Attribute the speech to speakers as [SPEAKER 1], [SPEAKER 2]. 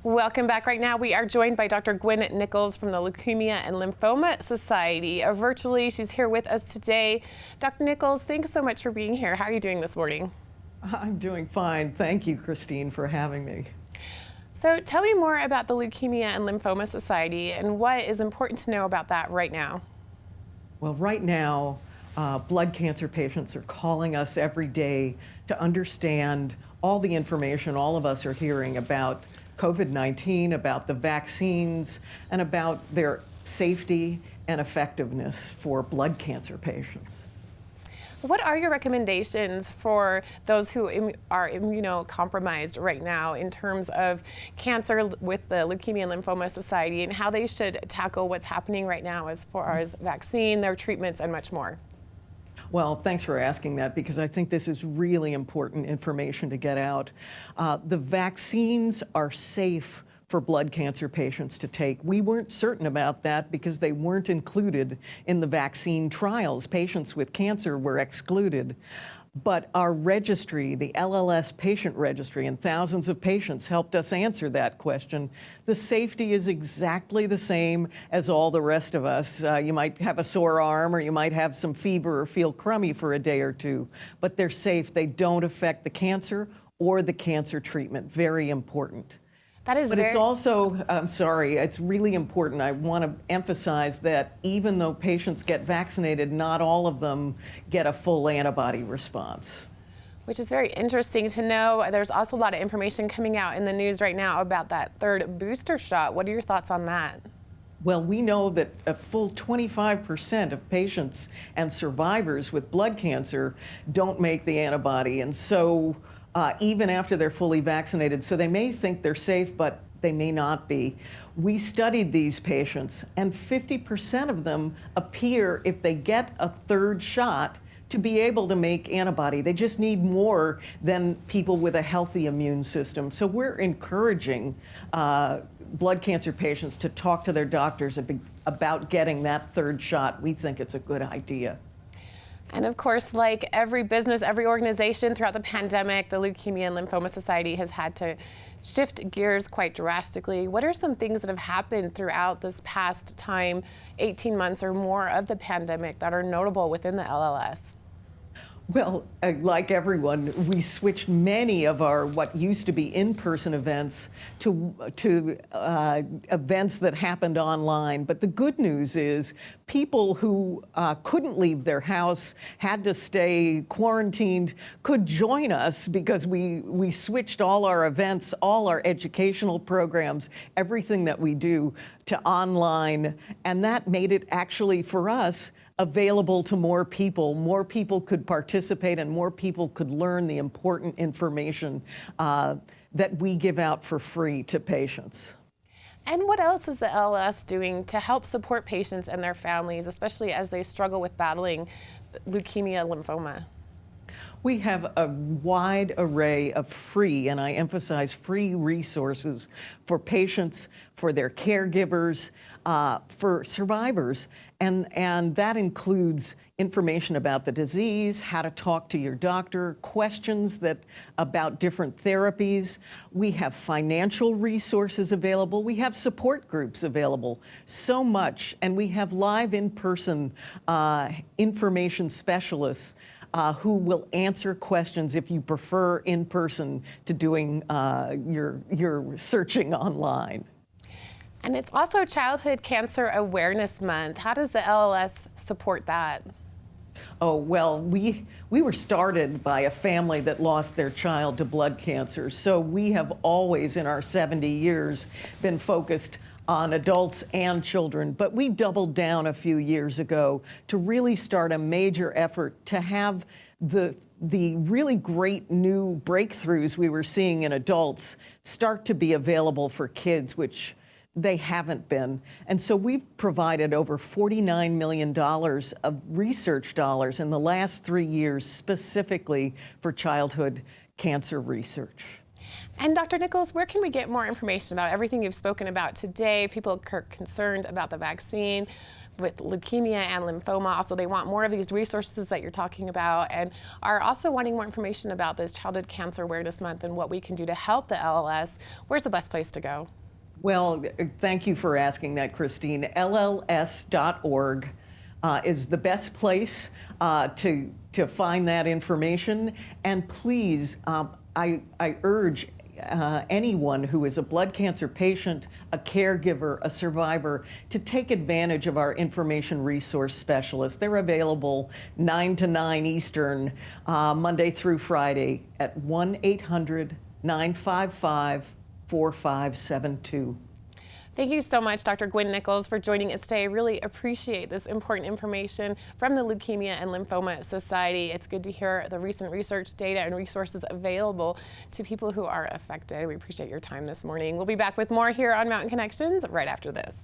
[SPEAKER 1] Welcome back. Right now we are joined by Dr. Gwen Nichols from the Leukemia and Lymphoma Society. Virtually, she's here with us today. Dr. Nichols, thanks so much for being here. How are you doing this morning?
[SPEAKER 2] I'm doing fine. Thank you, Christine, for having me.
[SPEAKER 1] So tell me more about the Leukemia and Lymphoma Society and what is important to know about that right now.
[SPEAKER 2] Well, right now, blood cancer patients are calling us every day to understand all the information all of us are hearing about COVID-19, about the vaccines, and about their safety and effectiveness for blood cancer patients.
[SPEAKER 1] What are your recommendations for those who are immunocompromised right now in terms of cancer with the Leukemia and Lymphoma Society and how they should tackle what's happening right now as far as vaccine, their treatments, and much more?
[SPEAKER 2] Well, thanks for asking that, because I think this is really important information to get out. The vaccines are safe for blood cancer patients to take. We weren't certain about that because they weren't included in the vaccine trials. Patients with cancer were excluded. But our registry, the LLS patient registry, and thousands of patients helped us answer that question. The safety is exactly the same as all the rest of us. You might have a sore arm, or you might have some fever or feel crummy for a day or two, but they're safe. They don't affect the cancer or the cancer treatment. Very important. But it's also, I'm sorry, it's really important. I want to emphasize that even though patients get vaccinated, not all of them get a full antibody response.
[SPEAKER 1] Which is very interesting to know. There's also a lot of information coming out in the news right now about that third booster shot. What are your thoughts on that?
[SPEAKER 2] Well, we know that a full 25% of patients and survivors with blood cancer don't make the antibody, and so even after they're fully vaccinated. So they may think they're safe, but they may not be. We studied these patients, and 50% of them appear, if they get a third shot, to be able to make antibody. They just need more than people with a healthy immune system. So we're encouraging blood cancer patients to talk to their doctors about getting that third shot. We think it's a good idea.
[SPEAKER 1] And of course, like every business, every organization throughout the pandemic, the Leukemia and Lymphoma Society has had to shift gears quite drastically. What are some things that have happened throughout this past time, 18 months or more of the pandemic, that are notable within the LLS?
[SPEAKER 2] Well, like everyone, we switched many of our what used to be in-person events to events that happened online. But the good news is people who couldn't leave their house, had to stay quarantined, could join us because we switched all our events, all our educational programs, everything that we do to online. And that made it actually, for us, available to more people. More people could participate and more people could learn the important information that we give out for free to patients.
[SPEAKER 1] And what else is the LLS doing to help support patients and their families, especially as they struggle with battling leukemia and lymphoma?
[SPEAKER 2] We have a wide array of free, and I emphasize free, resources for patients, for their caregivers, for survivors. And that includes information about the disease, how to talk to your doctor, questions about different therapies. We have financial resources available. We have support groups available. So much. And we have live in-person information specialists who will answer questions if you prefer in person to doing your searching online.
[SPEAKER 1] And it's also Childhood Cancer Awareness Month. How does the LLS support that?
[SPEAKER 2] Oh, well, we were started by a family that lost their child to blood cancer. So we have always, in our 70 years, been focused on adults and children. But we doubled down a few years ago to really start a major effort to have the really great new breakthroughs we were seeing in adults start to be available for kids, which they haven't been. And so we've provided over $49 million of research dollars in the last 3 years specifically for childhood cancer research.
[SPEAKER 1] And Dr. Nichols, where can we get more information about everything you've spoken about today? People are concerned about the vaccine. with leukemia and lymphoma. Also, they want more of these resources that you're talking about, and are also wanting more information about this Childhood Cancer Awareness Month and what we can do to help the LLS. Where's the best place to go?
[SPEAKER 2] Well, thank you for asking that, Christine. LLS.org is the best place to find that information. And please, I urge anyone who is a blood cancer patient, a caregiver, a survivor, to take advantage of our information resource specialists. They're available 9 to 9 Eastern, Monday through Friday at 1-800-955-4572.
[SPEAKER 1] Thank you so much, Dr. Gwen Nichols, for joining us today. I really appreciate this important information from the Leukemia and Lymphoma Society. It's good to hear the recent research data and resources available to people who are affected. We appreciate your time this morning. We'll be back with more here on Mountain Connections right after this.